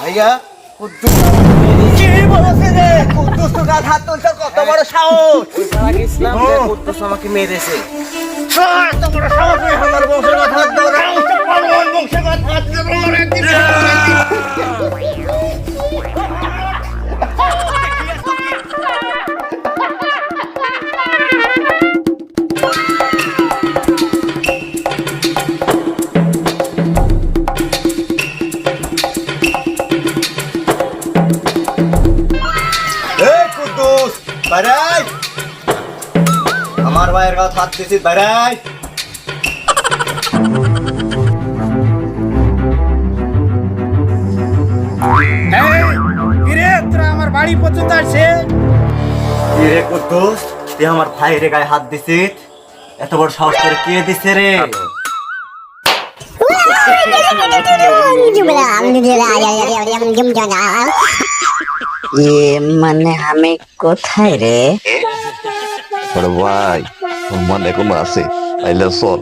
ভাইয়া কুদ্দুস কি বলছে রে? কুদ্দুস তো গায়ে হাত তুলছে, কত বড় সাহস! ইসলাম কুদ্দুস আমাকে মেরেছে। এত বড় সাহস তুই আমার বংশের কথা হাত দাও, আমার বংশের কথা হাত দাও, আমার একদিন কুদ্দুস বাড়াই, আমার ভাইয়ের গায়ে হাত দিছিস, বাড়াই। কিরে তোরা আমার বাড়ি পর্যন্ত আসছে? কি রে কুদ্দুস, তুই আমার ভাইয়ের গায়ে হাত দিছিস? এত বড় সাহস তোর কে দিছে রে? মানে আমি কোথায় রে? বড় ভাই তোর মন এখনো আছে, তাইলে চল।